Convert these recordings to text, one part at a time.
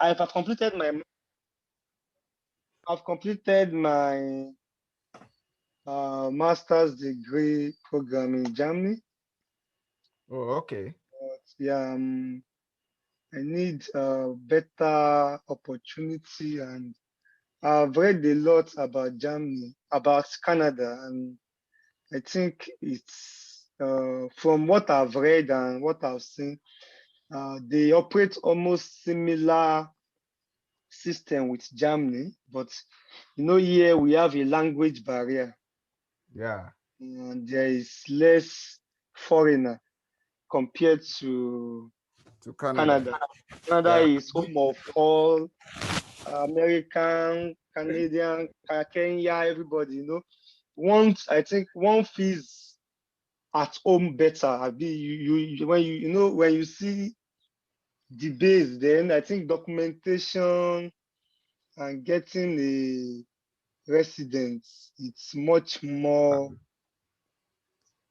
I've completed my master's degree program in Germany. Oh, okay. But yeah, I need a better opportunity, and I've read a lot about Germany, about Canada, and I think it's from what I've read and what I've seen, they operate almost similar system with Germany, but here we have a language barrier, Yeah. and there is less foreigner compared to Canada. Canada. Canada Yeah. is home of all American, Canadian, Kenya, everybody. Once I think one feels at home better. When you see debates, then I think documentation and getting a residence, it's much more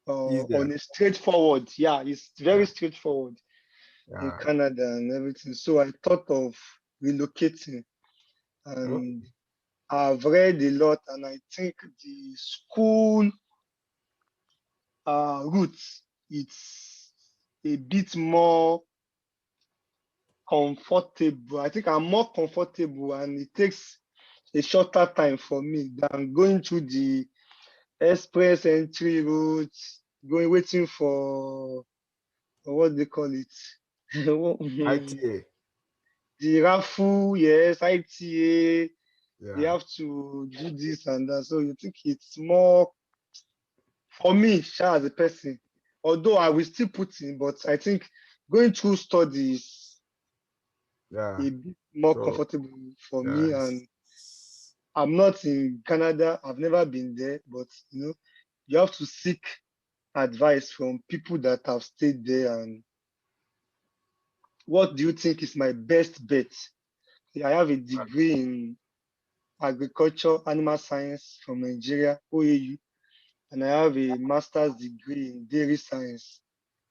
Easier. on a straightforward. Yeah, it's very Yeah. straightforward in Yeah. Canada and everything. So I thought of relocating, and Okay. I've read a lot, and I think the school route, it's a bit more comfortable. I think I'm more comfortable, and it takes a shorter time for me than going through the express entry route, waiting for what they call it. ITA. The raffle, yes, ITA, they Yeah. have to do this and that. So you think it's more for me, sha, as a person. Although I will still put in, but I think going through studies Yeah. a bit more So comfortable for yeah. me. And I'm not in Canada. I've never been there, but you have to seek advice from people that have stayed there. And what do you think is my best bet? I have a degree in agriculture, animal science from Nigeria, OAU, and I have a master's degree in dairy science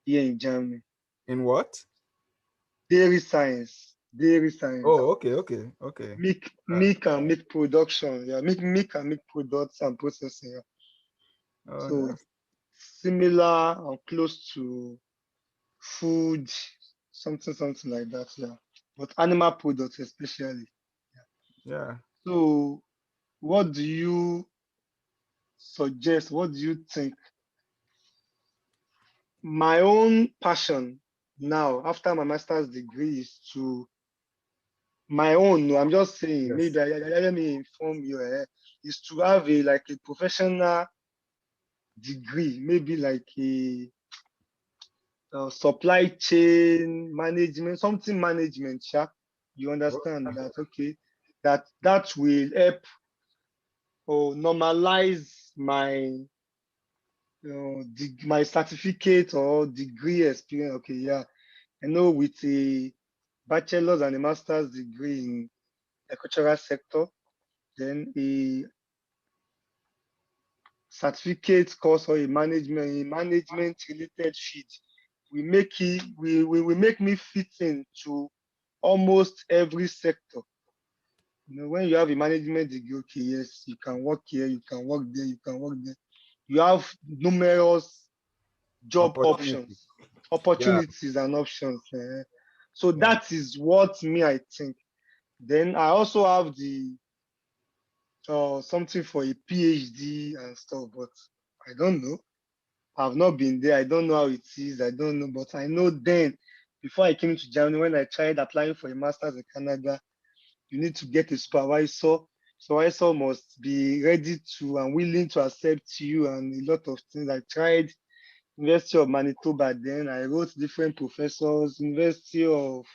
here in Germany. In what? Dairy science, dairy science. Oh, okay, okay, okay. Milk and milk production, yeah, milk and milk products and processing. Yeah. Oh, So that's it's similar or close to food, something like that, yeah. But animal products especially. yeah. So what do you suggest? What do you think? My own passion now, after my master's degree, is to my own. No, I'm just saying. Yes. Maybe let me inform you. Is to have a professional degree, maybe like a supply chain management, something management. Yeah, you Oh, understand that? Okay, that will help or normalize my certificate or degree experience. Okay, yeah, I know with a bachelor's and a master's degree in the cultural sector, then a certificate course or a management related field will make me fit into almost every sector. When you have a management degree, okay, yes, you can work here, you can work there, you can work there. You have numerous job opportunity. options, Yeah. opportunities and options. So Yeah. that is what me I think. Then I also have the something for a PhD and stuff, but I don't know. I've not been there. I don't know how it is. I don't know, but I know then before I came to Germany, when I tried applying for a master's in Canada, you need to get a supervisor. Supervisor must be ready to and willing to accept you and a lot of things. I tried University of Manitoba then. I wrote different professors, University of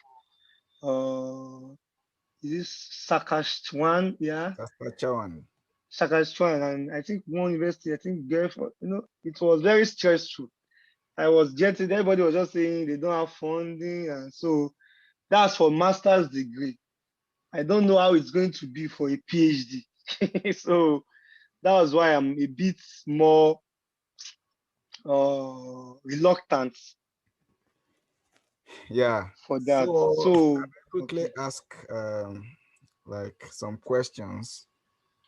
is this Saskatchewan, yeah. Saskatchewan. Saskatchewan, and I think one university, I think Guelph, it was very stressful. I was jetting, everybody was just saying they don't have funding, and so that's for master's degree. I don't know how it's going to be for a PhD. So that was why I'm a bit more reluctant. Yeah. for that. So So quickly okay, ask like some questions.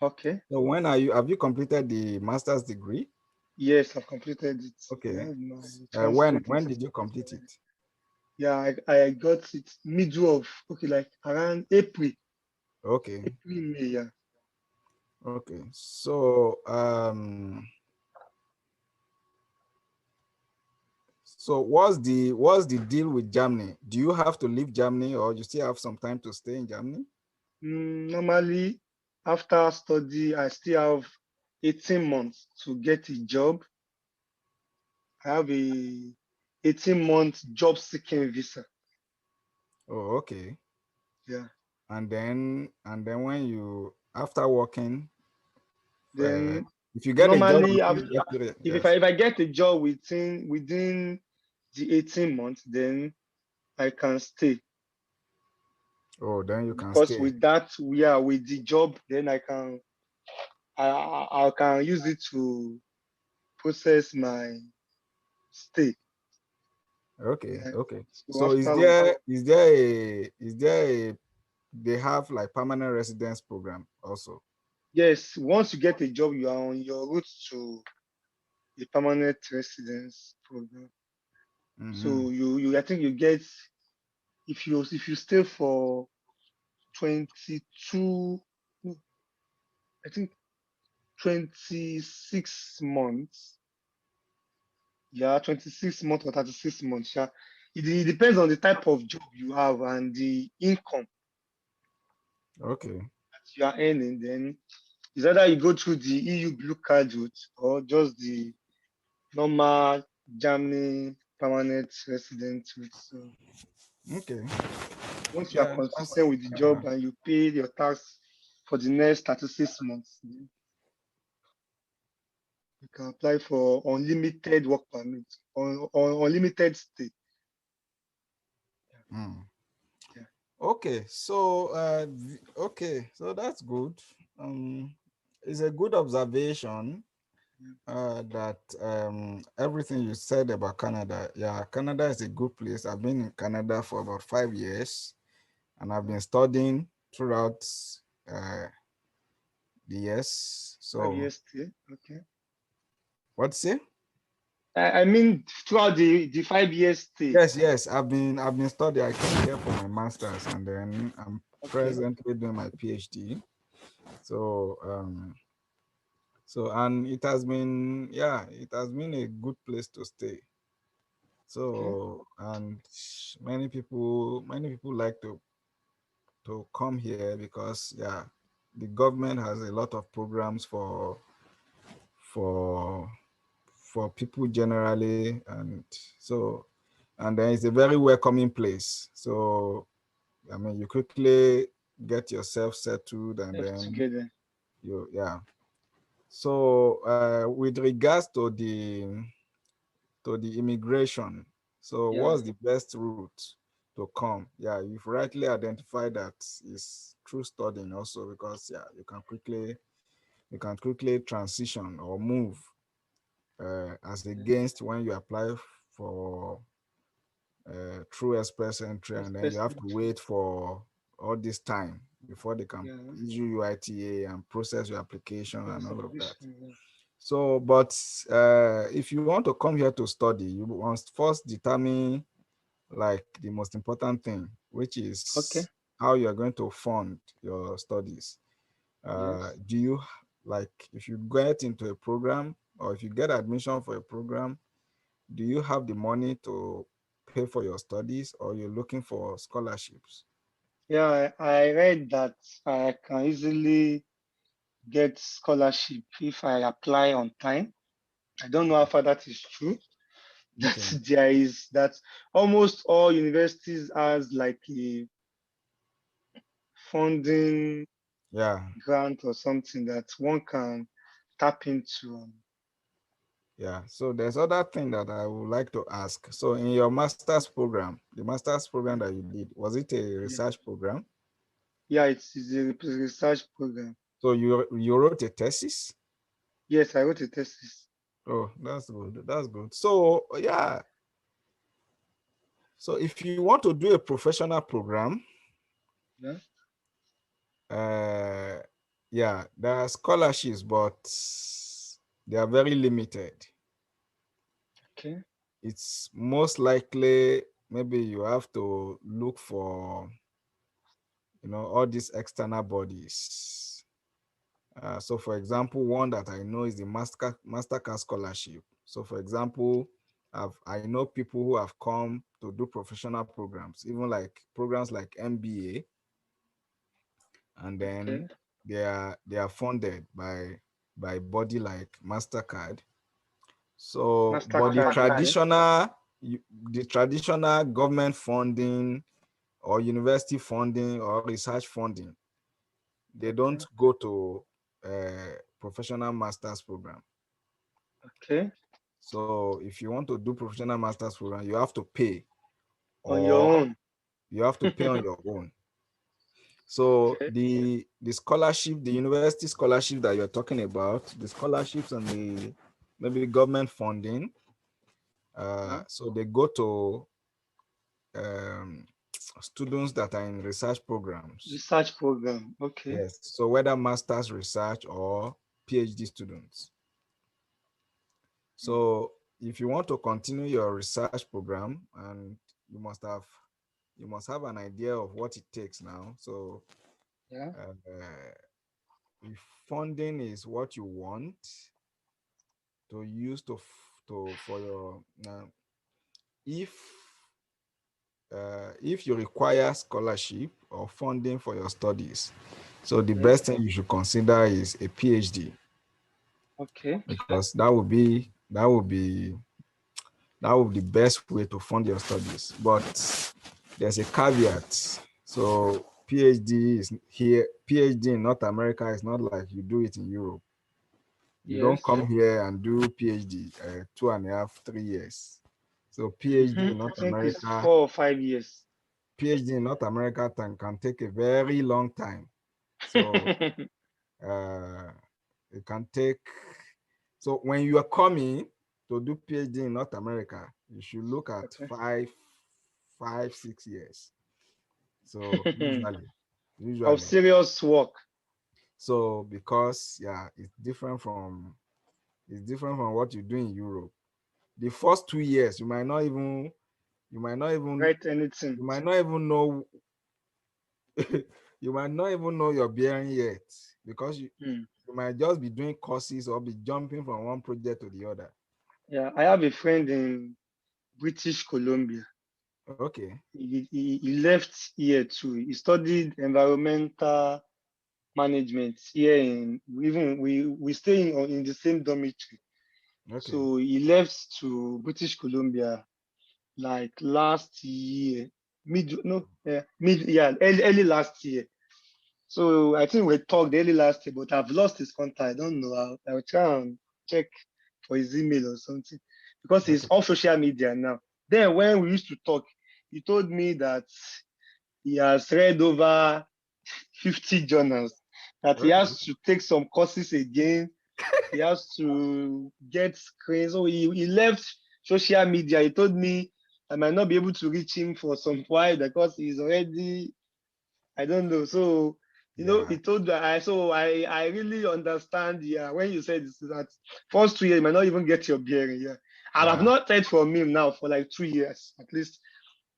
okay. So have you completed the master's degree? Yes, I've completed it. I Okay. have my When transcript when is did you complete completed. it? Yeah, I got it middle of okay, like around April, Okay. May. Yeah. Okay. So what's the deal with Germany? Do you have to leave Germany or you still have some time to stay in Germany? Normally, after study, I still have 18 months to get a job. I have a 18-month job seeking visa. Oh, okay. Yeah. And then when you after working, uh, Then if you get a job normally, within that period, if yes. I get a job within the 18 months, then I can stay. Oh, then you can Because stay. with that, we are with the job, then I can use it to process my stay. Okay, Yeah. okay. So So is afterwards, there is there a is there a they have like permanent residence program also? yes, once you get a job, you are on your route to a permanent residence program. Mm-hmm. So I think you get if you stay for 22, no, I think 26 months. Yeah, 26 months or 36 months. Yeah. It depends on the type of job you have and the income Okay. that you are earning. Then it's either you go through the EU blue card route or just the normal Germany permanent resident route. So Okay. once you are Yeah, consistent with the job and you pay your tax for the next 36 months, then you can apply for unlimited work permit or unlimited stay. mm. Yeah. Okay. So okay, so that's good. It's a good observation Yeah. that everything you said about Canada. Yeah, Canada is a good place. I've been in Canada for about 5 years, and I've been studying throughout uh, the years. Five So years stay. Okay. what's it? I mean, throughout the 5 years stay. Yes. I've been studying. I came here for my master's, and then I'm Okay. presently doing my PhD. So and it has been a good place to stay. Okay. So and many people like to come here because the government has a lot of programs for for people generally, and then it's a very welcoming place. So I mean, you quickly get yourself settled, and Left then together. you yeah. So with regards to the immigration, so Yeah. what's the best route to come? Yeah, you've rightly identified that is through studying also, because you can quickly transition or move as Yeah. against when you apply for through express entry, and then you have to Especially. wait for all this time before they can Yeah. issue you ITA and process your application and Yes, all of that. application. Yeah. So, but if you want to come here to study, you must first determine like the most important thing, which Okay. is how you are going to fund your studies. Yes. Do you like if you get into a program, or if you get admission for a program, do you have the money to pay for your studies, or you're looking for scholarships? Yeah, I read that I can easily get scholarship if I apply on time. I don't know how far that is true. That Okay. there is that almost all universities has like a funding Yeah. grant or something that one can tap into. Yeah. So there's other thing that I would like to ask. So in your master's program, the master's program Yeah, that you did, was it a yeah, research program? yeah. It's a research program. So you wrote a thesis? Yes, I wrote a thesis. Oh, that's good. That's good. So yeah, So if you want to do a professional program, Yeah. yeah, there are scholarships, but they are very limited. Okay. It's most likely maybe you have to look for, all these external bodies. So for example, one that I know is the Mastercard scholarship. So for example, I know people who have come to do professional programs, even like programs like MBA, and then Okay. they are funded by body like Mastercard. So, but the Mastercard. Okay. traditional the traditional government funding or university funding or research funding, they don't Okay. go to professional master's program. Okay. So if you want to do professional master's program, you have to pay, On your or own. you have to pay on your own. So Okay. the scholarship, the university scholarship that you're talking about, the scholarships and the maybe government funding, Yeah. so they go to um, students that are in research programs. Research program. Okay. Yes. So whether master's research or PhD students. Mm. So if you want to continue your research program, and you must have you must have an idea of what it takes now. So Yeah. if funding is what you want to use to for your if if you require scholarship or funding for your studies, so the Yes. best thing you should consider is a PhD, Okay. because that would be the best way to fund your studies. But there's a caveat. So PhD in North America is not like you do it in Europe. You don't Yes. come here and do PhD 2.5, 3 years. So PhD in I North think it's America, 4 or 5 years. can take a very long time. So uh, it can take. So when you are coming to do PhD in North America, you should look at Okay. 5, 6 years. So Of usually, serious work. so because yeah, it's different from what you do in Europe. The first 2 years, you might not even, Write anything. you might not even know, you might not even know your bearing yet, because Hmm. you might just be doing courses or be jumping from one project to the other. Yeah. I have a friend in British Columbia. Okay. He left here too. He studied environmental management here in even we stay in the same dormitory. Okay. So he left to British Columbia like last year, early last year. So I think we talked early last year, but I've lost his contact. I don't know. I'll try and check for his email or something because he's Okay. off social media now. Then when we used to talk, he told me that he has read over 50 journals, that he Okay. has to take some courses again, he has to get screens. So he left social media. He told me I might not be able to reach him for some while because he's already, I don't know. So, Yeah. he told I really understand. Yeah, when you said this, that first 2 years, you might not even get your bearing. Yeah. And I've Yeah. not heard from him now for like 2 years, at least.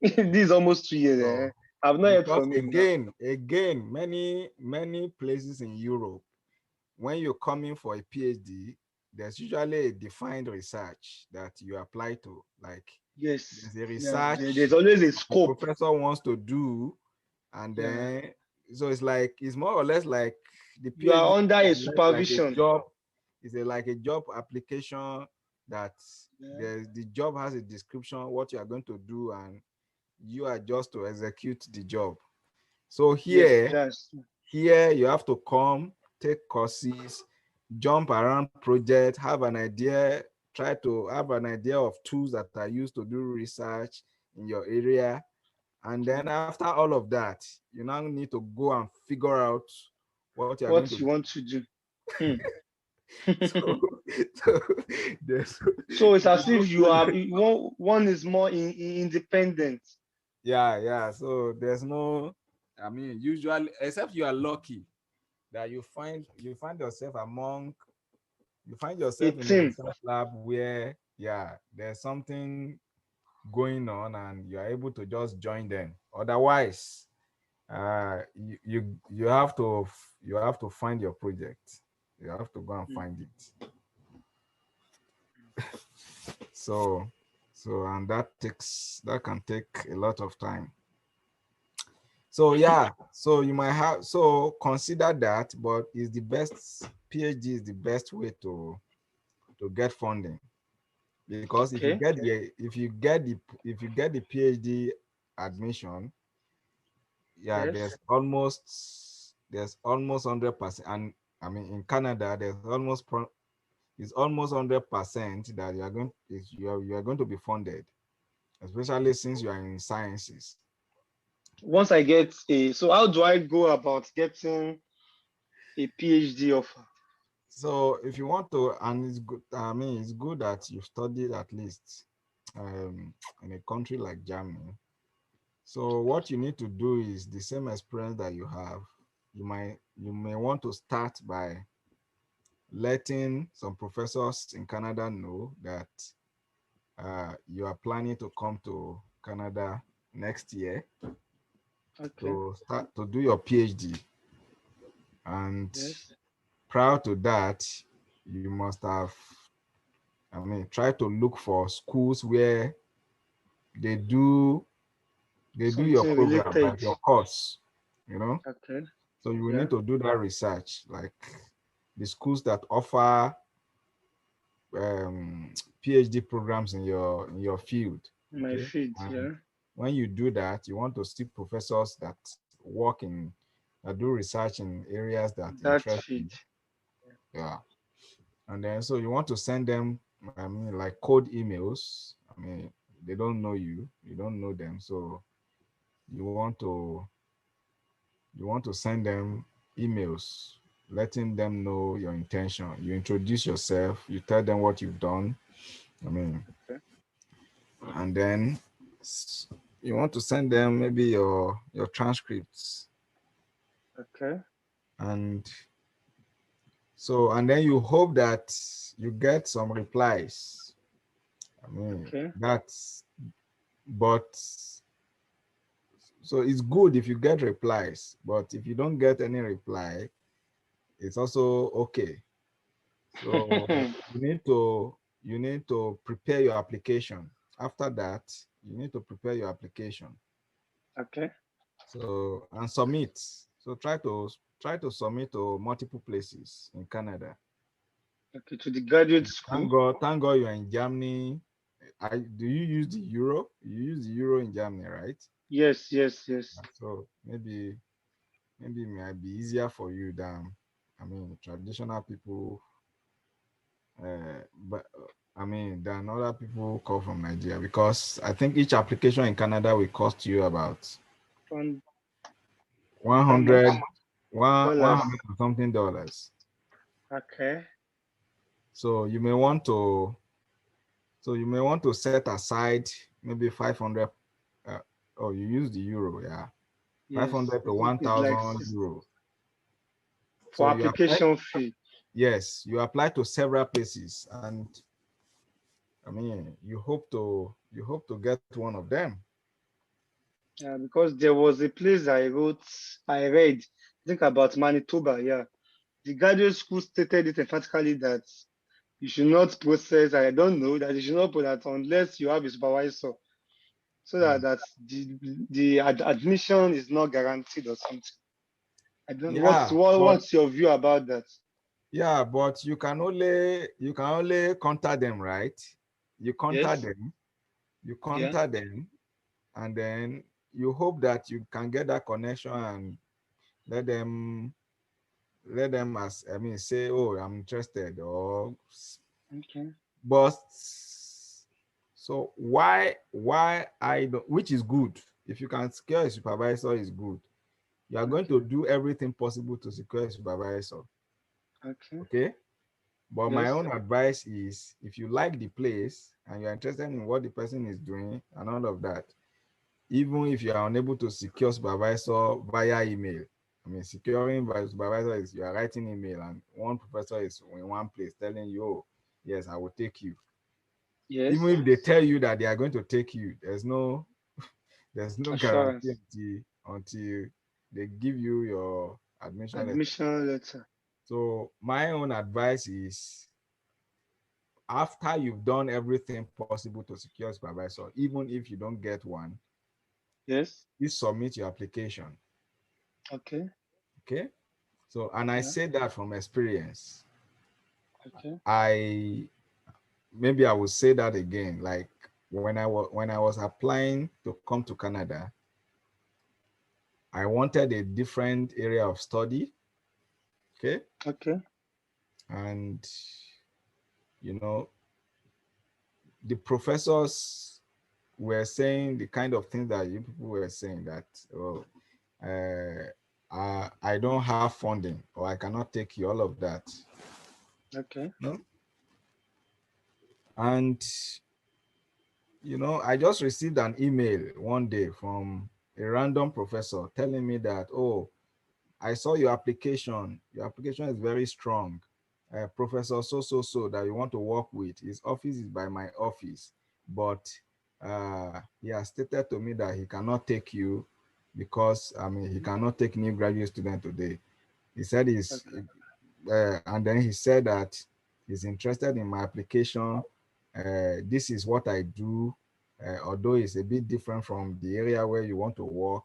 This is almost 2 years. So I've not heard because from him now. again, many places in Europe, when you're coming for a PhD, there's usually a defined research that you apply to. Like Yes. there's a Yeah. research There's always a the scope. professor wants to do, and Yeah. then so it's more or less like the You PhD, are under more a or less like a supervision. job. It's like a job application that Yeah. the job has a description what you are going to do, and you are just to execute the job. So Yes, here that's here you have to come, take courses, jump around projects, have an idea, try to have an idea of tools that are used to do research in your area. And then okay. after all of that, you now need to go and figure out what you're going What to you do. want to do. Hmm. So, so there's So it's if you as if don't you do are that, one is more independent. yeah. So there's no, I mean, usually, except you are lucky that you find yourself among you find A yourself in a team. research lab where, yeah, there's something going on and you are able to just join them. Otherwise, you have to find your project. You have to go and Mm, find it. So and that can take a lot of time. So yeah, so you might have so consider that, but is the best PhD is the best way to get funding, because okay. if you get the PhD admission, yeah, Yes. there's almost 100%, and I mean in Canada it's almost 100% that you are going to be funded, especially since you are in sciences. Once I get a, so how do I go about getting a PhD offer? So if you want to, and it's good, I mean, it's good that you studied at least in a country like Germany. So what you need to do is the same experience that you have. You may want to start by letting some professors in Canada know that you are planning to come to Canada next year Okay. to start to do your PhD. And Yes. prior to that, you must have, I mean, try to look for schools where they do your Something program, related. like your course, you know. Okay. So you will Yeah. need to do that research, like the schools that offer um, PhD programs in your field. My Okay, feed. and Yeah. when you do that, you want to see professors that that do research in areas that That interest you. feed. Yeah, and then so you want to send them, I mean, like cold emails. I mean, they don't know you, you don't know them, so you want to send them emails letting them know your intention. You introduce yourself, you tell them what you've done, I mean, Okay. and then you want to send them maybe your transcripts. Okay. And so and then you hope that you get some replies. I mean, Okay. that's but so it's good if you get replies, but if you don't get any reply, it's also okay. So you need to prepare your application. After that, you need to prepare your application. Okay. So and submit. So try to submit to multiple places in Canada. Okay. To the graduate school. Thank God you're in Germany. Do you use the euro? You use the euro in Germany, right? Yes. Yes. Yes. So maybe it might be easier for you than, I mean, traditional people, but I mean, than other people call from Nigeria, because I think each application in Canada will cost you about On one how much? hundred one Dollars. hundred and something dollars. Okay. So you may want to set aside maybe 500. Uh, oh, you use the euro, yeah, Yes. 500 to It's like 1,000 euro. for So you apply. application fee. Yes, you apply to several places, and I mean, you hope to get one of them. Because there was a place I read, think about Manitoba. Yeah. The graduate school stated it emphatically that you should not process, I don't know, that you should not put that unless you have a supervisor, so Hmm. that the admission is not guaranteed or something. I don't know Yeah, but what's your view about that? you can only contact them, right? You contact Yes. them, you Yeah. contact them, and then you hope that you can get that connection and let them as I mean say, oh, I'm interested, or Okay. but so why I don't, which is good. If you can secure a supervisor, is good. You are going to Okay. do everything possible to secure a supervisor. Okay. Okay. But my Yes. own advice is if you like the place and you're interested in what the person is doing and all of that, even if you are unable to secure supervisor via email, I mean, securing by supervisor is you are writing email and one professor is in one place telling you, oh, yes, I will take you. Even Yes. if they tell you that they are going to take you, there's no guarantee Assurance. until they give you your admission letter. Admission letter. So my own advice is after you've done everything possible to secure supervisor, even if you don't get one, Yes. you submit your application. Okay. Okay. So, and I Yeah. say that from experience. Okay. I maybe I will say that again. Like when I was applying to come to Canada, I wanted a different area of study. Okay. Okay. And you know, the professors were saying the kind of things that you people were saying that, oh, I don't have funding or I cannot take you, all of that. Okay. No? And I just received an email one day from a random professor telling me that, oh, I saw your application. Your application is very strong. Professor so that you want to work with, his office is by my office, but he has stated to me that he cannot take you because he cannot take new graduate student today. He said Okay. and then he said that he's interested in my application. This is what I do, although it's a bit different from the area where you want to work.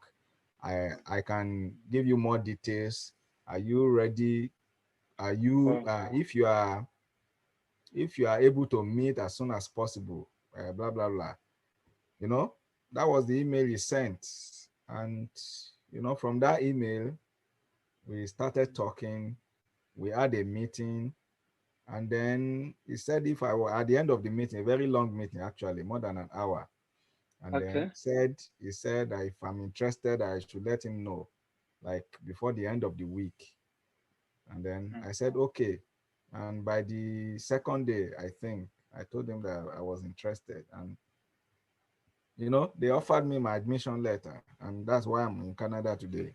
I can give you more details. Are you ready? Are you Wow. if you are able to meet as soon as possible? Blah blah blah. You know, that was the email he sent, and from that email we started talking. We had a meeting, and then he said if I were at the end of the meeting, a very long meeting actually, more than an hour, and then Okay. he said that if I'm interested, I should let him know, like before the end of the week. And then Mm. I said okay. And by the second day, I think I told him that I was interested, and they offered me my admission letter, and that's why I'm in Canada today.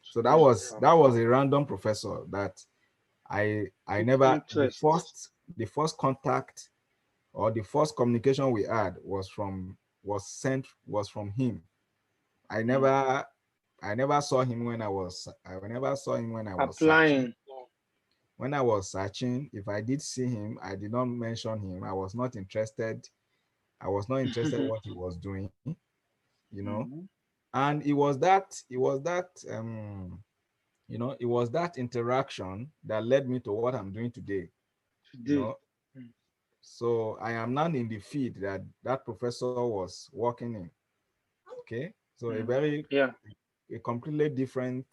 So that Today. was Wow. that was a random professor that I Took never interest. the first contact or the first communication we had was from him. I Mm. never I never saw him I never saw him when I was searching. Applying. When I was searching, if I did see him, I did not mention him. I was not interested. I was not interested in what he was doing, you know. Mhm. And it was that interaction that led me to what I'm doing today, you Today. know. Mm. So I am now in the field that that professor was working in. Okay, so Mm. Yeah. a completely different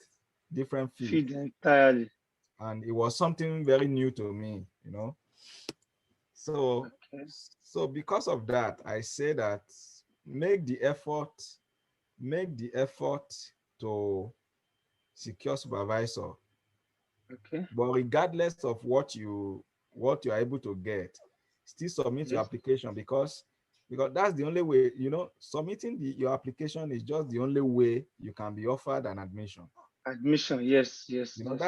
field, Feed entirely. and it was something very new to me, so Okay. because of that, I say that make the effort make the effort to secure supervisor. Okay. But regardless of what you are able to get, still submit your Yes. application, because that's the only way. Submitting your application is just the only way you can be offered an admission. Admission. Yes. Yes. Yes.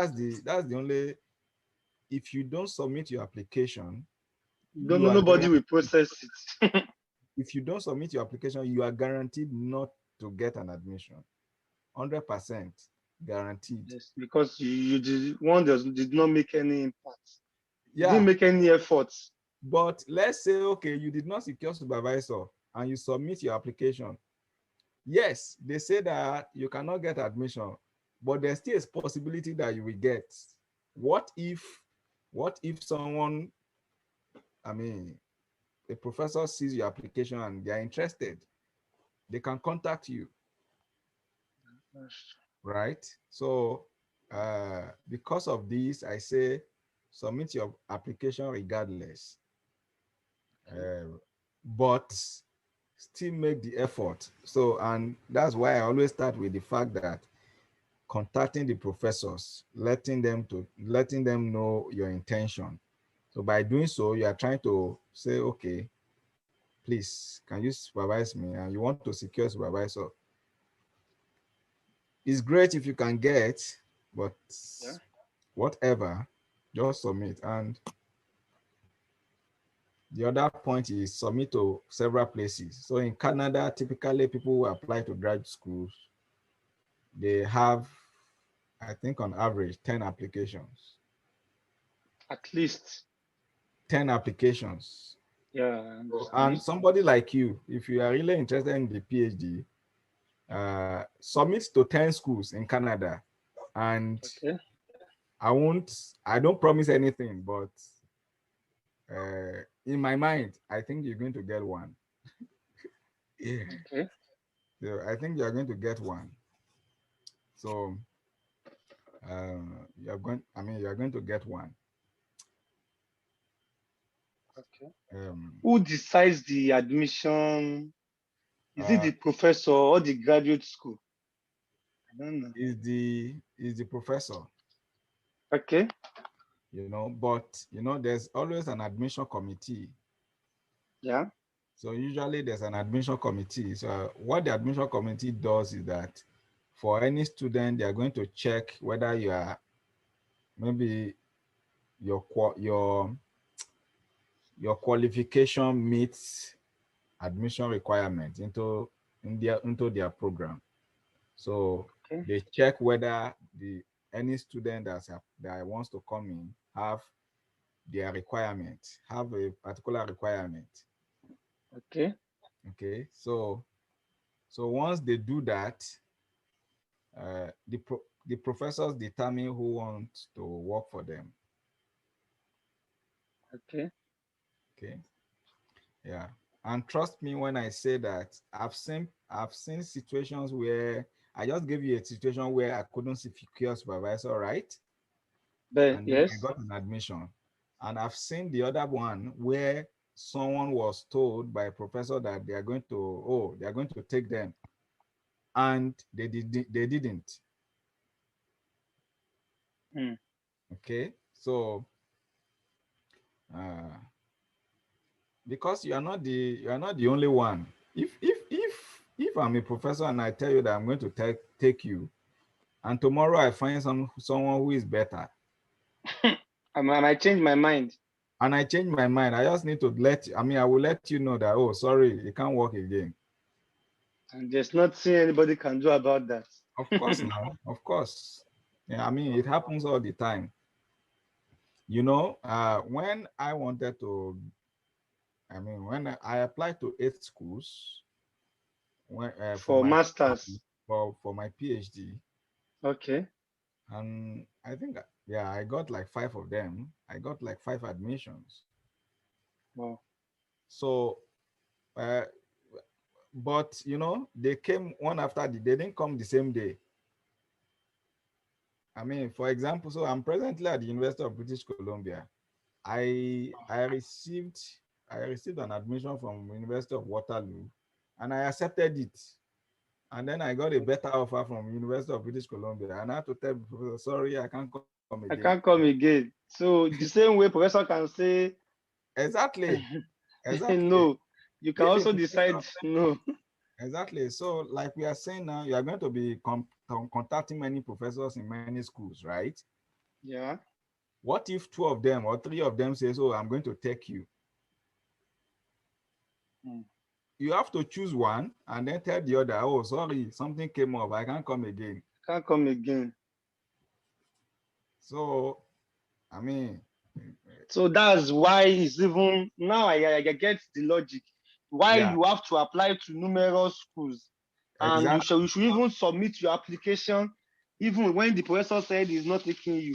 That's the only. If you don't submit your application, Don't you know. are Nobody will guaranteed. process it. If you don't submit your application, you are guaranteed not to get an admission. 100% guaranteed. Yes, because you did one did not make any impact. You didn't Yeah, make any efforts. but let's say okay, you did not secure supervisor and you submit your application. Yes, they say that you cannot get admission, but there's still a possibility that you will get. What if, someone, I mean, a professor sees your application and they are interested, they can contact you, right? So, because of this, I say submit your application regardless, Okay. uh, but still make the effort. So, and that's why I always start with the fact that contacting the professors, letting them know your intention, So by doing so, you are trying to say, okay, please, can you supervise me? And you want to secure supervisor. It's great if you can get, but Yeah. whatever, just submit. And the other point is submit to several places. So in Canada, typically people who apply to grad schools, they have, I think on average, 10 applications. At least. 10 applications. Yeah, I And understand. somebody like you, if you are really interested in the PhD, submit to 10 schools in Canada. And Okay. I don't promise anything, but in my mind, I think you're going to get one. Yeah. Okay. So I think you're going to get one. So you're going to get one. Okay. Um, Who decides the admission? Is it uh, the professor or the graduate school? I don't know. is the professor, Okay. but there's always an admission committee. Yeah. So usually there's an admission committee. So what the admission committee does is that for any student, they are going to check whether you are maybe your qualification meets admission requirements into their program. So Okay. they check whether any student that wants to come in their requirement, have a particular requirement. Okay. Okay, so once they do that, the professors determine who wants to work for them. Okay. Okay, yeah, and trust me when I say that I've seen situations where I just gave you a situation where I couldn't secure supervisor, right? But And then I yes. got an admission. And I've seen the other one where someone was told by a professor that they are going to take them, and they didn't. Hmm. Okay, so uh, because you are not the only one. If I'm a professor and I tell you that I'm going to take you, and tomorrow I find someone who is better, I might change my mind. and I change my mind, I just need to I will let you know that, oh, sorry, it can't work again. And there's nothing anybody can do about that. Of course, now, of course. Yeah, it happens all the time. When I wanted to, when I applied to 8 schools for For my masters. for my PhD, Okay. and I think, yeah, I got like 5 of them. I got like 5 admissions. Wow. So, uh, but they came one after they didn't come the same day. For example, so I'm presently at the University of British Columbia. I received an admission from University of Waterloo, and I accepted it. And then I got a better offer from University of British Columbia, and I had to tell the professor, sorry, I can't come again. I can't come again. So the same way professor can say Exactly, exactly. no, you can If a also professor, decide no. exactly. So, like we are saying now, you are going to be contacting many professors in many schools, right? Yeah. What if 2 of them or 3 of them says, "Oh, I'm going to take you"? Hmm. You have to choose one and then tell the other, "Oh, sorry, something came up. I can't come again." Can't come again. So, I mean, So that's why it's even now I get the logic. Why yeah, you have to apply to numerous schools and exactly, you should even submit your application even when the professor said he's not taking you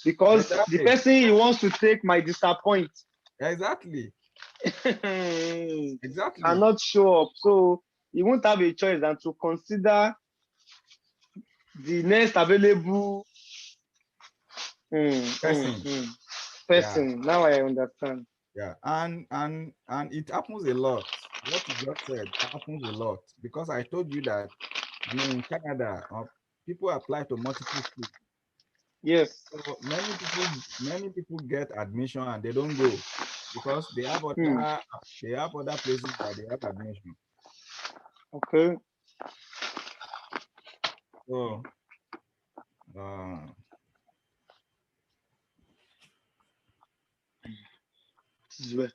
because the exactly, person he wants to take might disappoint. exactly, exactly. Cannot show up. So he won't have a choice than to consider the next available Person, yeah, person. Now I understand. yeah, and it happens a lot. What you just said happens a lot because I told you that, in Canada, people apply to multiple schools. Yes. So many people get admission and they don't go because Hmm. they have other places that they have admission. Okay. So uh, This is well.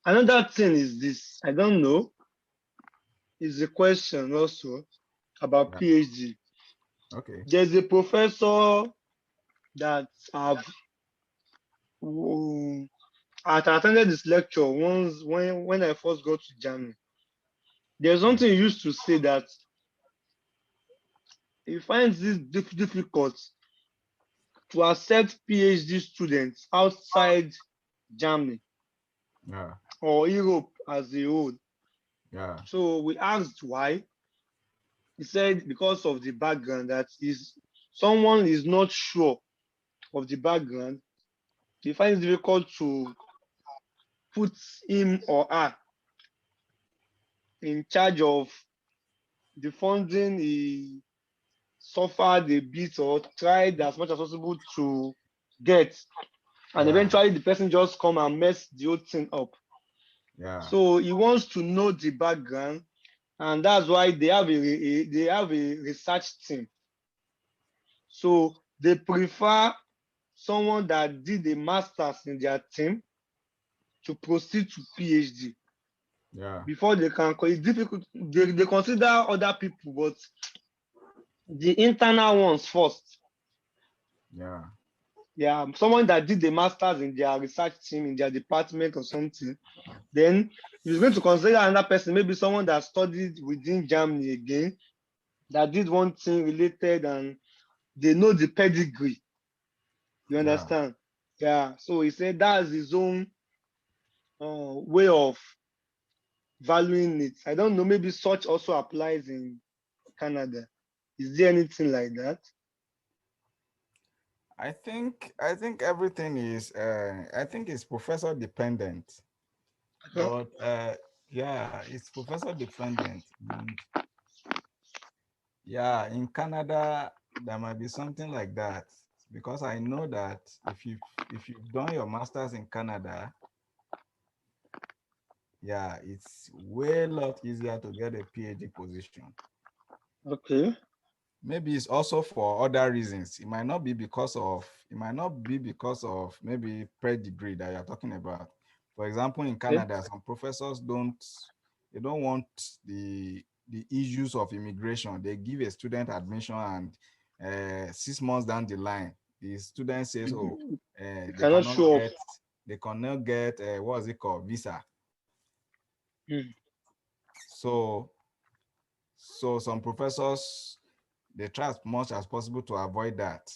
Another thing is this. I don't know. Is a question also about yeah, PhD. okay. There's a professor that I've who- I attended this lecture once when I first got to Germany. There's Yeah, something he used to say that he finds this difficult to accept PhD students outside Germany yeah, or Europe as a whole. yeah, So we asked why. He said because of the background that is someone is not sure of the background, he finds it difficult to put him or her in charge of the funding he suffered a bit or tried as much as possible to get. And yeah, eventually the person just come and mess the whole thing up. yeah, So he wants to know the background, and that's why they have a research team. So they prefer someone that did a master's in their team to proceed to PhD yeah, before they can. It's difficult. They consider other people, but the internal ones first. yeah, Yeah, someone that did the masters in their research team in their department or something. Then he's going to consider another person, maybe someone that studied within Germany again, that did one thing related and they know the pedigree. You yeah. understand? Yeah. So he said that's his own way of valuing it. I don't know. Maybe such also applies in Canada. Is there anything like that? I think everything is I think it's professor dependent, Uh-huh. but yeah, it's professor dependent. And yeah, in Canada there might be something like that because I know that if you've done your masters in Canada, yeah, it's way lot easier to get a PhD position. Okay. Maybe it's also for other reasons. It might not be because of maybe pedigree that you're talking about. For example, in Okay. Canada, some professors don't want the issues of immigration. They give a student admission and 6 months down the line, the student says, "Oh, You uh, you they cannot cannot show off. get they cannot get what's it called, visa." Mm. So some professors they try as much as possible to avoid that.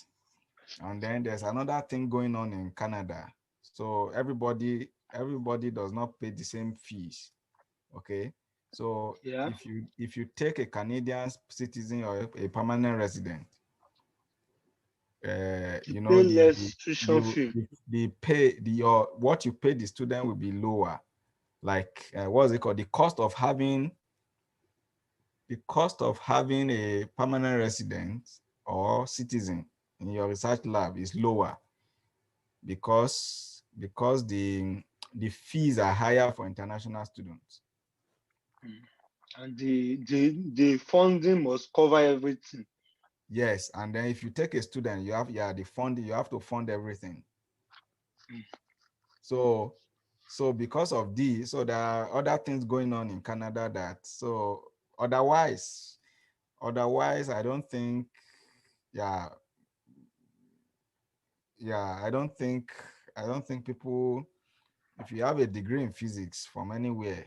And then there's another thing going on in Canada. So everybody does not pay the same fees. Okay. So Yeah. if you take a Canadian citizen or a permanent resident, You you know pay less tuition fee. the pay the your what you pay the student will be lower. Like what's it called? The cost of having a permanent resident or citizen in your research lab is lower because the fees are higher for international students. Mm. And the funding must cover everything. Yes, and then if you take a student, the funding, you have to fund everything. Mm. So because of this, so there are other things going on in Canada that so otherwise I don't think yeah yeah I don't think people if you have a degree in physics from anywhere,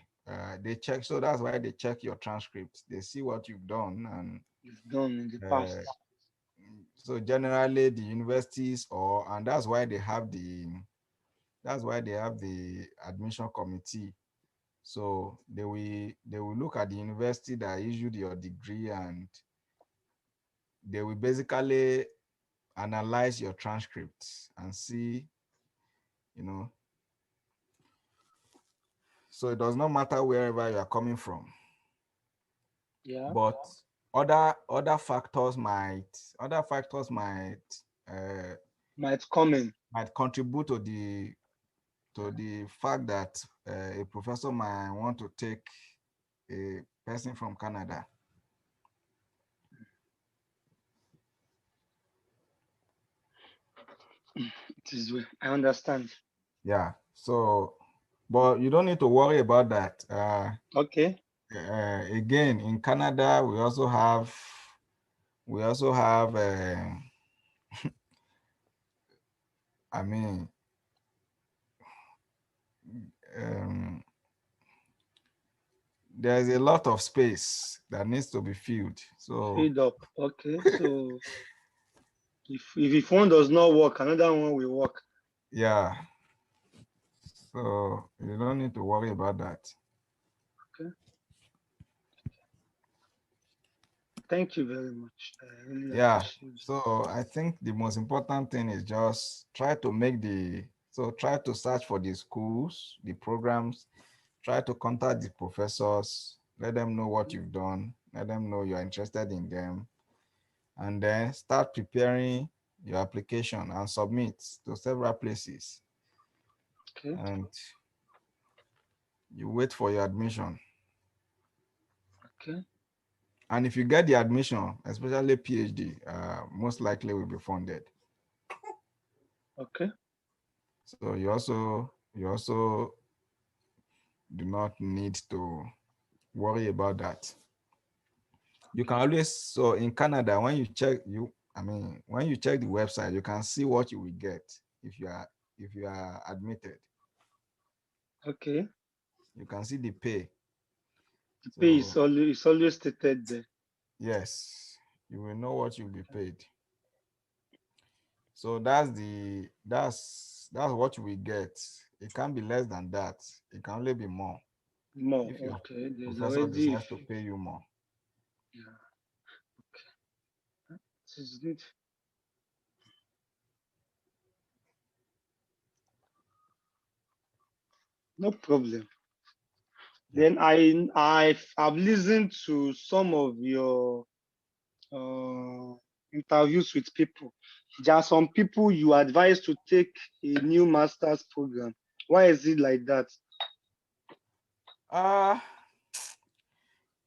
they check. So that's why they check your transcripts. They see what you've done, It's done in the and past. so generally the universities, and that's why they have the admission committee. So they will look at the university that issued your degree, and they will basically analyze your transcripts and see, you know. So it does not matter wherever you are coming from. Yeah. But other factors might uh, Might come in. might contribute to the fact that a professor might want to take a person from Canada. It is well. I understand. Yeah. So, but you don't need to worry about that. Okay. Again, in Canada, we also have I mean, um, there's a lot of space that needs to be filled. So Feed up. Okay. So if one does not work, another one will work. yeah, so you don't need to worry about that. Okay. Thank you very much. I really Yeah. appreciate So I think the most important thing is just try to search for the schools, the programs, try to contact the professors, let them know what it. you've done, let them know you're interested in them, and then start preparing your application and submit to several places. Okay. And you wait for your admission. Okay. And if you get the admission, especially PhD, most likely will be funded. Okay. So you also do not need to worry about that. You can Okay. always, so in Canada, when you check the website, you can see what you will get if you are admitted. Okay. You can see the pay. The pay So is always stated there. yes, you will know what you'll be Okay. paid. So that's what you will get. It can't be less than that. It can only be more More. if your Okay. There's professor already decides to pay you more. yeah. This is good. No problem. Yeah. Then I've listened to some of your uh, interviews with people. There are some people you advise to take a new master's program. Why is it like that? Uh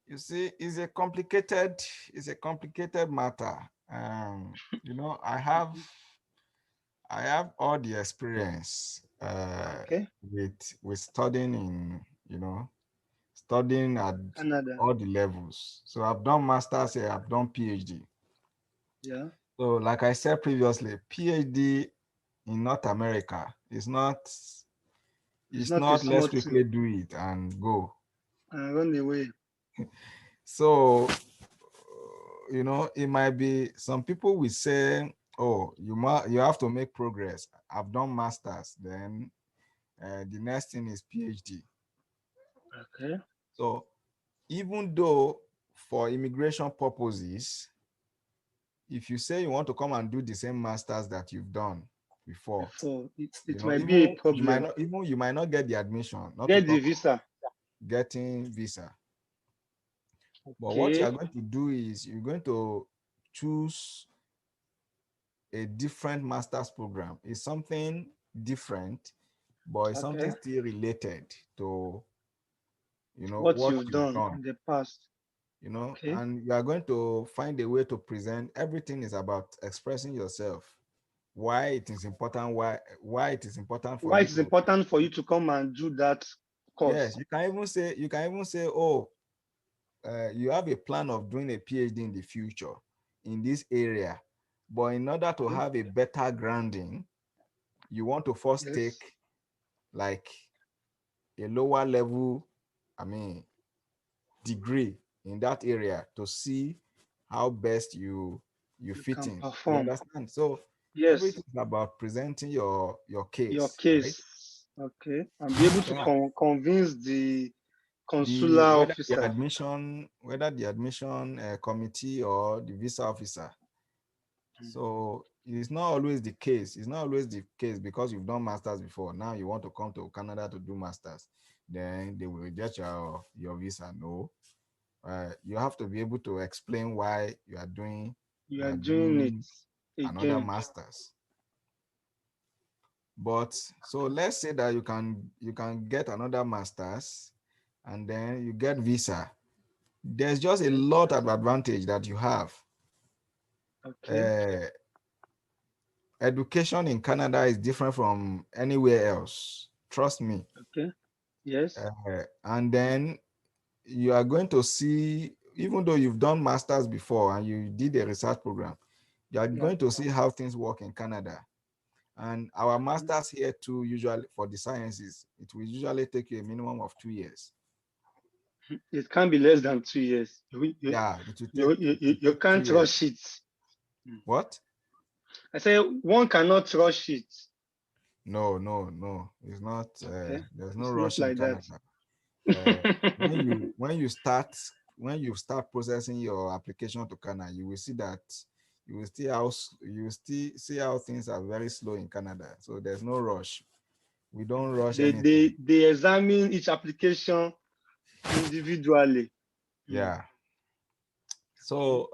you see, it's a complicated matter. I have all the experience Okay, with studying studying at Canada. all the levels. So I've done masters here, I've done PhD. Yeah, So like I said previously, PhD in North America it's it's not a not let's small thing. quickly do it and go. And run away. So it might be some people will say, oh, you have to make progress. I've done masters, then the next thing is PhD. Okay, So even though for immigration purposes, if you say you want to come and do the same masters that you've done before, before it might be a problem. you might not get the admission, not to Get the talk visa. getting visa. But what you are Okay, going to do is you're going to choose a different master's program. It's something different, but it's something okay. still related to What what you've you've done done. in the past. Okay. And you are going to find a way to present. Everything is about expressing yourself, why it is important, why it is important for Why you it is to. important for you to come and do that Yes, course. you can even say, oh, you have a plan of doing a PhD in the future in this area, but in order to Okay. have a better grounding, you want to first Yes. take like a lower level, I mean, degree in that area to see how best you You fit can in. You perform. understand? So Yes. everything is about presenting your Your case, right? case. Okay. And be able to Yeah. convince the consular The officer. whether the admission committee or the visa officer. Mm. So it's not always the case. It's not always the case because you've done masters before. Now you want to come to Canada to do masters, then they will reject your visa. No, you have to be able to explain why You you are are doing it doing another again. masters. But so let's say that you can get another master's and then you get visa. There's just a Yes. lot of advantage that you have. Okay. Uh, Education in Canada is different from anywhere else. Trust me. Okay. Yes. And then you are going to see, even though you've done masters before and you did a research program, you are Yeah. going to see how things work in Canada. And our Okay. masters here too, usually for the sciences, it will usually take you a minimum of 2 years. It can't be less than 2 years. Yeah, it will You take two can't years. rush it. Mm. What? I say one cannot rush it. No, no, no. It's not. Okay. There's no It's not rush in like that. Canada. Uh, when you start processing your application to Canada, you will see that you will still see how things are very slow in Canada. So there's no rush. We don't rush anything. They examine each application individually. Mm. Yeah. Okay. So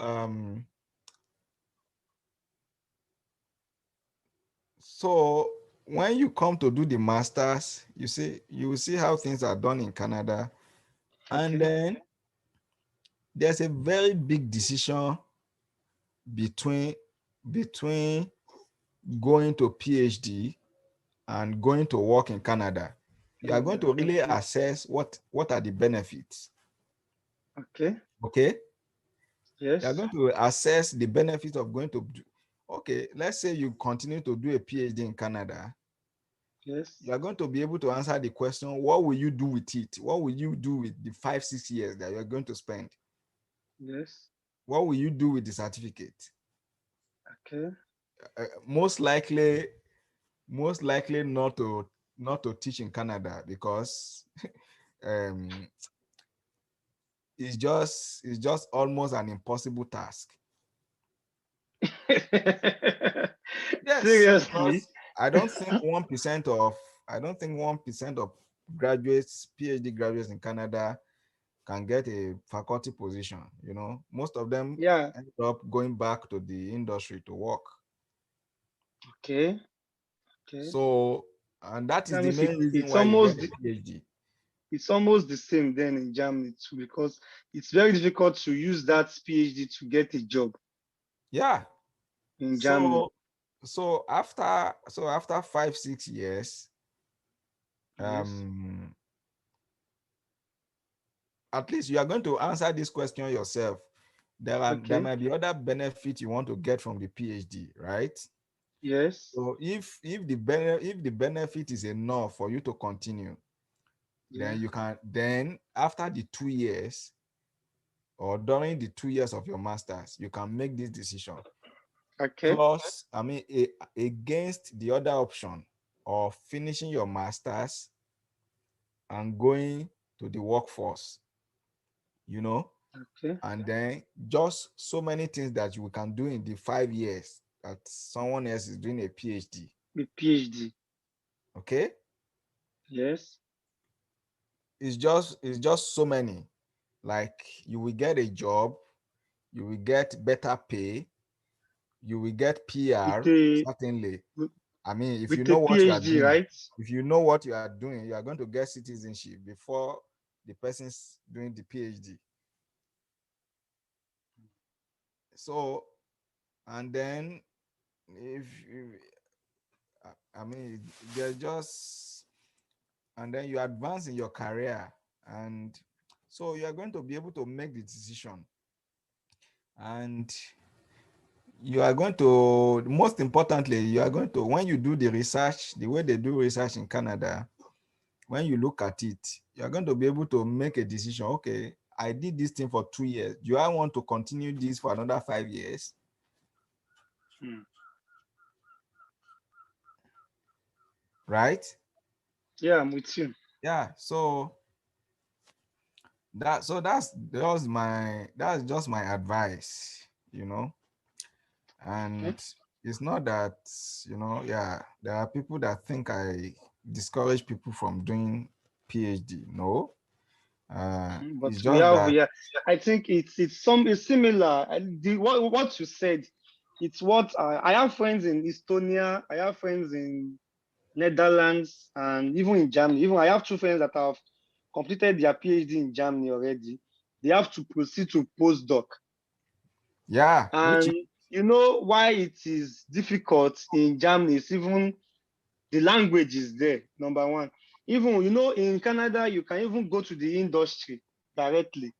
so when you come to do the masters, you will see how things are done in Canada, and Okay. then there's a very big decision between between going to PhD and going to work in Canada. You are going Canada. to really Okay. assess what are the benefits. Okay. Okay, you are Yes. going to assess the benefits of going to. Okay, let's say you continue to do a PhD in Canada. Yes. You are going to be able to answer the question: what will you do with it? What will you do with the 5-6 years that you are going to spend? Yes. What will you do with the certificate? Okay. Most likely not to teach in Canada because um, it's just almost an impossible task. Yes, Seriously. because I don't think 1% of graduates, PhD graduates in Canada can get a faculty position. You know, most of them Yeah. end up going back to the industry to work. Okay. Okay. So, and that is That the means main reason it's why you get almost a PhD. it's almost the same then in Germany too, because it's very difficult to use that PhD to get a job Yeah. in Germany. So so after 5-6 years, Yes. um, at least you are going to answer this question yourself. There Okay. might be other benefits you want to get from the PhD, right? Yes. So if the benefit is enough for you to continue, Yeah. then after the 2 years or during the 2 years of your masters, you can make this decision. Okay. Plus, I mean, against the other option of finishing your masters and going to the workforce, you know, Okay. and then just so many things that you can do in the 5 years that someone else is doing a PhD. With PhD. Okay, Yes. it's just so many. Like you will get a job, you will get better pay, you will get With PR, a certainly. with I mean, if you with a know what you are PhD, doing, right? if you know what you are doing, you are going to get citizenship before the person's doing the PhD. So, and then if I mean, there's just, and then you advance in your career, and so you are going to be able to make the decision, and you are going to, most importantly, you are going to, when you do the research, the way they do research in Canada, when you look at it, you are going to be able to make a decision. Okay, I did this thing for 2 years. Do I want to continue this for another 5 years? Hmm. Right? Yeah, I'm with you. Yeah. So that's just my advice, you know. Okay. And it's not that, yeah, there are people that think I discourage people from doing PhD. No. But It's we just have, that, yeah. I think it's similar. What you said, it's what I have friends in Estonia. I have friends in Netherlands, and even in Germany. Even I have two friends that have completed their PhD in Germany already. They have to proceed to postdoc. Yeah, which And you know why it is difficult in Germany is even the language is there, number one. Even, you know, in Canada, you can even go to the industry directly,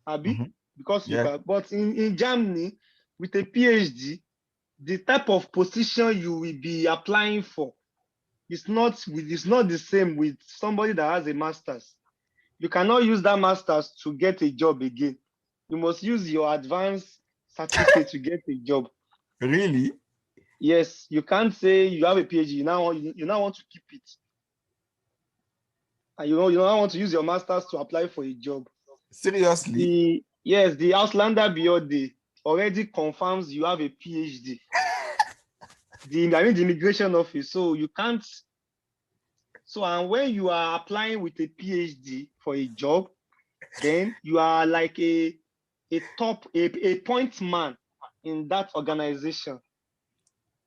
Abi, Mhm. because you Yeah, can. But in Germany, with a PhD, the type of position you will be applying for it's not the same with somebody that has a master's. You cannot use that master's to get a job again. You must use your advanced certificate to get a job. really? Yes, you can't say you have a PhD. You now want to keep it, and you now want to use your masters to apply for a job. Seriously? The Auslander Biode already confirms you have a PhD. The immigration office. So you can't. So and when you are applying with a PhD for a job, then you are like a point man in that organization.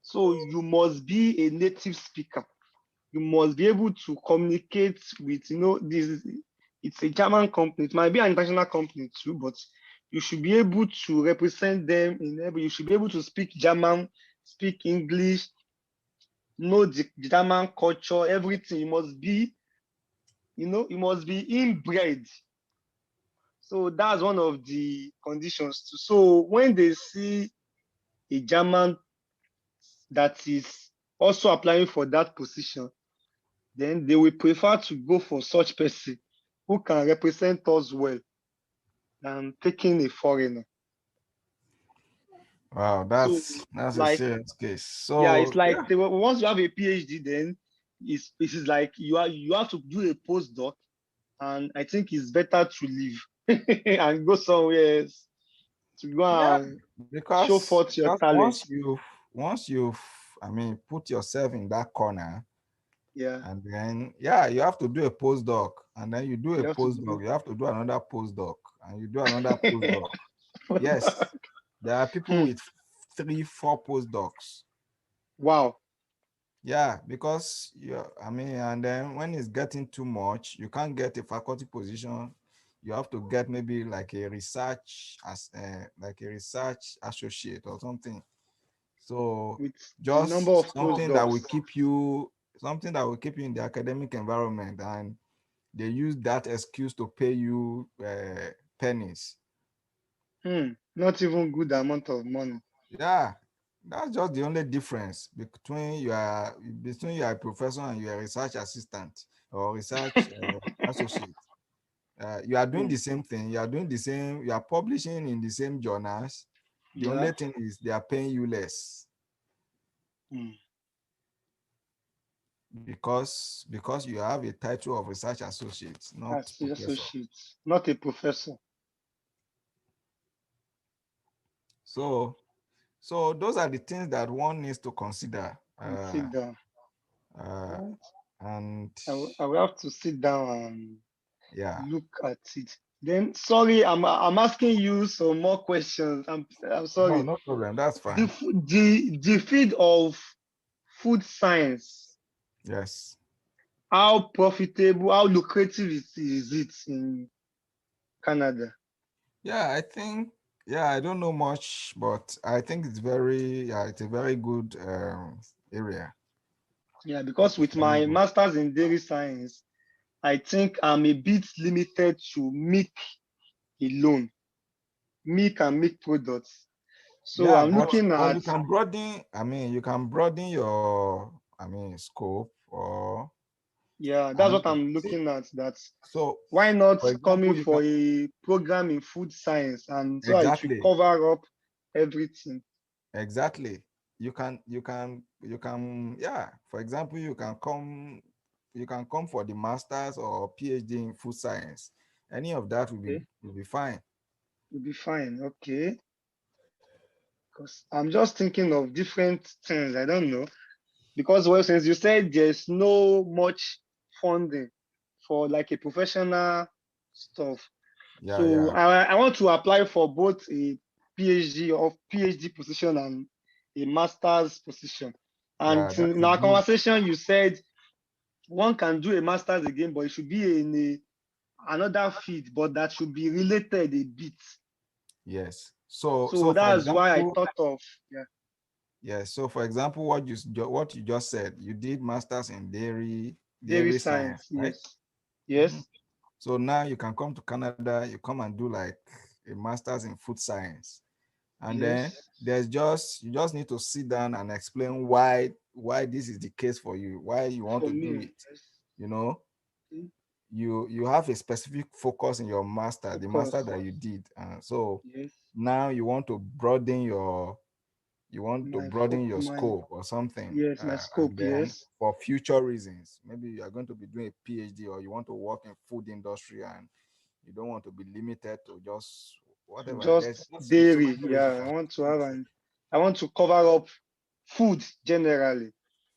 So you must be a native speaker. You must be able to communicate with, it's a German company. It might be an international company too, but you should be able to represent them in every, you should be able to speak German, speak English, know the German culture, everything. You must be inbred. So that's one of the conditions too. So when they see a German that is also applying for that position, then they will prefer to go for such person who can represent us well than taking a foreigner. Wow, So that's a like, serious case. yeah, it's So like yeah, once you have a PhD, then it is like you have to do a postdoc, and I think it's better to leave and go somewhere else to go yeah, and show forth your because talent. once you've I mean put yourself in that corner, Yeah, and then yeah, you have to do a postdoc, and then you do a you have to do. postdoc, you have to do another postdoc, and you do another postdoc. Yes, there are people Hmm. with three, four postdocs. Wow. Yeah, because I mean, and then when it's getting too much, you can't get a faculty position. You have to get maybe like a research as like a research associate or something. So With the number just of postdocs. something that will keep you in the academic environment, and they use that excuse to pay you pennies. Not even good amount of money. Yeah, that's just the only difference between you are a professor and you are a research assistant or research associate. You are doing Hmm. the same thing. You are doing the same. You are publishing in the same journals. The Yeah. only thing is they are paying you less Hmm. because you have a title of research associate, not That's the professor. associate, not a professor. So so those are the things that one needs to consider. Consider. Uh, Right? and I will have to sit down and yeah, look at it. Then, sorry, I'm asking you some more questions. I'm no, sorry. no problem. That's The fine. the field of food science, Yes. how profitable, how lucrative is it in Canada? Yeah, I think, yeah, I don't know much, but I think it's a very good area. Yeah, because with Very my good. master's in dairy science, I think I'm a bit limited to milk alone, milk and milk products. So Yeah, I'm looking but at, you can broaden, I mean, you can broaden your, I mean, scope or, yeah, that's and what I'm see, looking at. That so why not for coming example, you can, for a program in food science, and so it will exactly, cover up everything. exactly. Yeah, for example, you can come for the master's or PhD in food science. Any of that Okay, will be fine. will be fine. Okay, because I'm just thinking of different things. I don't know because well, since you said there's no much funding for like a professional stuff, Yeah, so yeah. I want to apply for both a PhD position and a master's position. And Yeah, that's in a our good. conversation, you said one can do a master's again, but it should be in another field, but that should be related a bit. Yes. So So for that's why I example, thought of, yeah, yes. So for example, what you just said, you did masters in dairy dairy science, science. right? Yes. Mhm. Yes. So now you can come to Canada, you come and do like a master's in food science. And then Yes. you just need to sit down and explain why this is the case for you, why you want For to do me, it. yes. You know, Okay. you have a specific focus in your master, the master Focus. that you did. So Yes. now you want to My broaden folk, your my scope or something. yes, my And scope. then Yes. for future reasons, maybe you are going to be doing a PhD or you want to work in food industry and you don't want to be limited to just whatever. Just There's so dairy. many reasons Yeah. for I want to cover up food generally.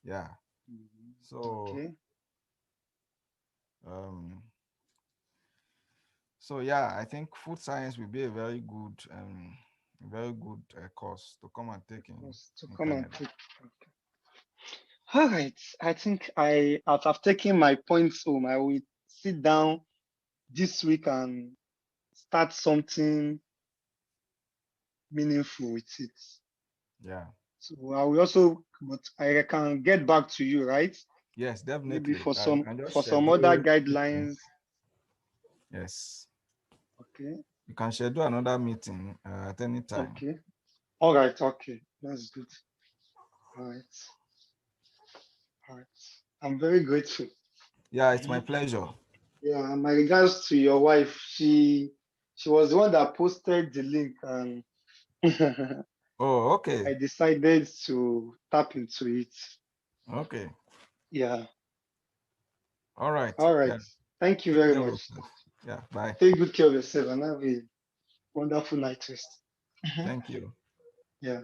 yeah. Mhm. So Okay. um so yeah, I think food science will be a very good course to come and take To in come and Canada. take. All right. I think after taking my points home, I will sit down this week and start something meaningful with it. Yeah. So I will also, but I can get back to you, right? Yes, Maybe definitely. You can just for some other schedule. guidelines. Yes. Okay. You can schedule another meeting at any time. Okay. All right. Okay. That's good. All right. All right. I'm very grateful. Yeah, it's my Mhm. pleasure. Yeah. My regards to your wife. She was the one that posted the link, and Oh, okay. I decided to tap into it. Okay. Yeah. All right. All right. Yeah. Thank you Take very care of much. yourself. Yeah. Bye. Take good care of yourself and have a wonderful night rest. Thank you. Yeah.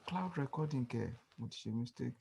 Cloud recording care. Which mistake.